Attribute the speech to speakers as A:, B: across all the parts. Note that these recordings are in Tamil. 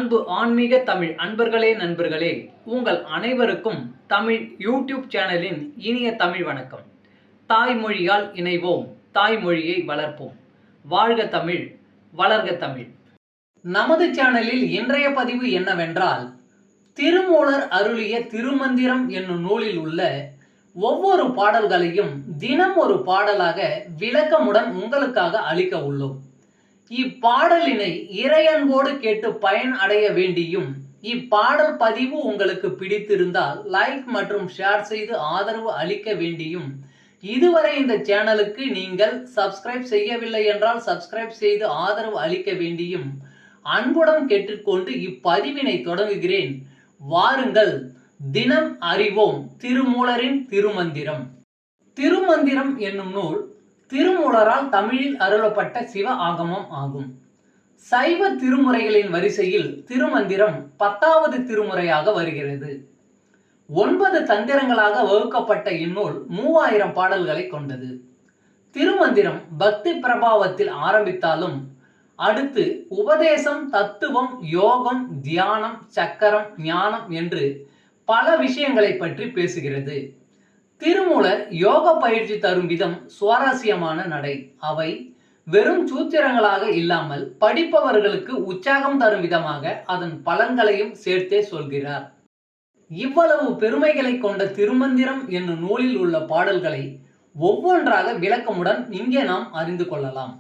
A: அன்பு ஆன்மீக தமிழ் அன்பர்களே நண்பர்களே, உங்கள் அனைவருக்கும் தமிழ் யூடியூப் சேனலின் இனிய தமிழ் வணக்கம். தாய்மொழியால் இணைவோம், தாய்மொழியை வளர்ப்போம். வாழ்க தமிழ், வளர்க தமிழ். நமது சேனலில் இன்றைய பதிவு என்னவென்றால், திருமூலர் அருளிய திருமந்திரம் என்னும் நூலில் உள்ள ஒவ்வொரு பாடல்களையும் தினம் ஒரு பாடலாக விளக்கமுடன் உங்களுக்காக அளிக்க உள்ளோம். இப்பாடலினை இறையன்போடு கேட்டு பயன் அடைய வேண்டியும், இப்பாடல் பதிவு உங்களுக்கு பிடித்திருந்தால் லைக் மற்றும் ஷேர் செய்து ஆதரவு அளிக்க வேண்டியும், இதுவரை இந்த சேனலுக்கு நீங்கள் சப்ஸ்கிரைப் செய்யவில்லை என்றால் சப்ஸ்கிரைப் செய்து ஆதரவு அளிக்க வேண்டியும் அன்புடன் கேட்டுக்கொண்டு இப்பதிவினை தொடங்குகிறேன். வாருங்கள், தினம் அறிவோம் திருமூலரின் திருமந்திரம். திருமந்திரம் என்னும் நூல் திருமூலரால் தமிழில் அருளப்பட்ட சிவ ஆகமம் ஆகும். சைவ திருமுறைகளின் வரிசையில் திருமந்திரம் 10வது திருமுறையாக வருகிறது. 9 தந்திரங்களாக வகுக்கப்பட்ட இந்நூல் 3000 பாடல்களை கொண்டது. திருமந்திரம் பக்தி பிரபாவத்தில் ஆரம்பித்தாலும் அடுத்து உபதேசம், தத்துவம், யோகம், தியானம், சக்கரம், ஞானம் என்று பல விஷயங்களை பற்றி பேசுகிறது. திருமூலர் யோக பயிற்சி தரும் விதம் சுவாரஸ்யமான நடை. அவை வெறும் சூத்திரங்களாக இல்லாமல் படிப்பவர்களுக்கு உற்சாகம் தரும் விதமாக அதன் பலன்களையும் சேர்த்தே சொல்கிறார். இவ்வளவு பெருமைகளை கொண்ட திருமந்திரம் என்னும் நூலில் உள்ள பாடல்களை ஒவ்வொன்றாக விளக்கமுடன் இங்கே நாம் அறிந்து கொள்ளலாம்.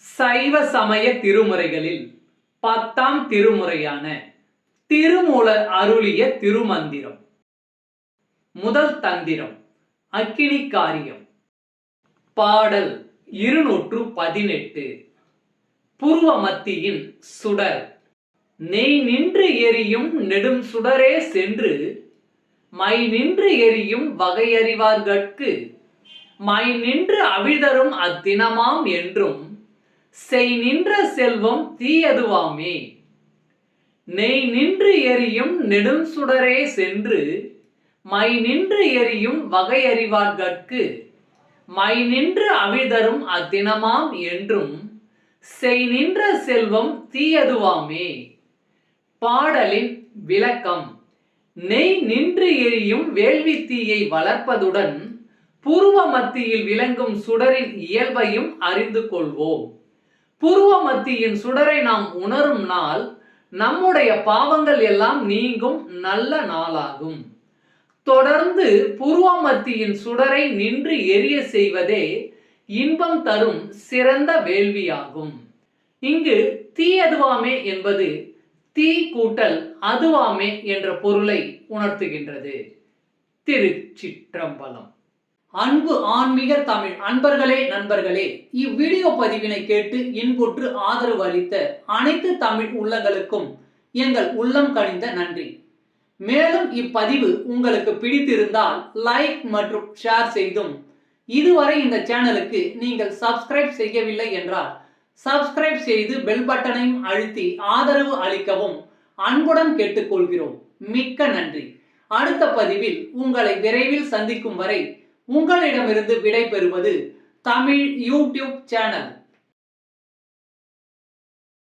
A: சைவ சமய திருமுறைகளில் 10ஆம் திருமுறையான திருமூலர் அருளிய திருமந்திரம். முதல் தந்திரம் அக்கினி காரியம். பாடல் 218. புருவ மத்தியின் சுடர் நெய் நின்று எரியும் நெடும் சுடரே சென்று மை நின்று எரியும் வகையறிவார்கட்கு மை நின்று அவிழ்தரும் அத்தினமாம் என்றும் செய் நின்ற செல்வம் தீயதுவாமே. நெய் நின்று எரியும் நெடும் சுடரே சென்று மை நின்று எரியும் வகையறிவார்கட்கு மை நின்று அவிழ்தரும் அத்தினமாம் என்றும் செய் நின்ற செல்வம் தீயதுவாமே. பாடலின் விளக்கம். நெய் நின்று எரியும் வேள்வி தீயை வளர்ப்பதுடன் புருவ மத்தியில் விளங்கும் சுடரின் இயல்பையும் அறிந்து கொள்வோம். புருவ மத்தியின் சுடரை நாம் உணரும் நாள் நம்முடைய பாவங்கள் எல்லாம் நீங்கும் நல்ல நாளாகும். தொடர்ந்து புருவ மத்தியின் சுடரை நின்று எரிய செய்வதே இன்பம் தரும் சிறந்த வேள்வியாகும். இங்கு தீயதுவாமே என்பது தீ கூட்டல் அதுவாமே என்ற பொருளை உணர்த்துகின்றது. திருச்சிற்றம்பலம். அன்பு ஆன்மீக தமிழ் அன்பர்களே நண்பர்களே, இவ்வீடியோ பதிவினை கேட்டு இன்புற்று ஆதரவு அளித்த அனைத்து தமிழ் உள்ளங்களுக்கும் எங்கள் உள்ளம் கனிந்த நன்றி. மேலும் இப்பதிவு உங்களுக்கு பிடித்திருந்தால் லைக் மற்றும் ஷேர் செய்தும், இதுவரை இந்த சேனலுக்கு நீங்கள் சப்ஸ்கிரைப் செய்யவில்லை என்றால் சப்ஸ்கிரைப் செய்து பெல் பட்டனையும் அழுத்தி ஆதரவு அளிக்கவும் அன்புடன் கேட்டுக்கொள்கிறோம். மிக்க நன்றி. அடுத்த பதிவில் உங்களை விரைவில் சந்திக்கும் வரை உங்களிடமிருந்து விடை பெறுவது தமிழ் யூடியூப் சேனல்.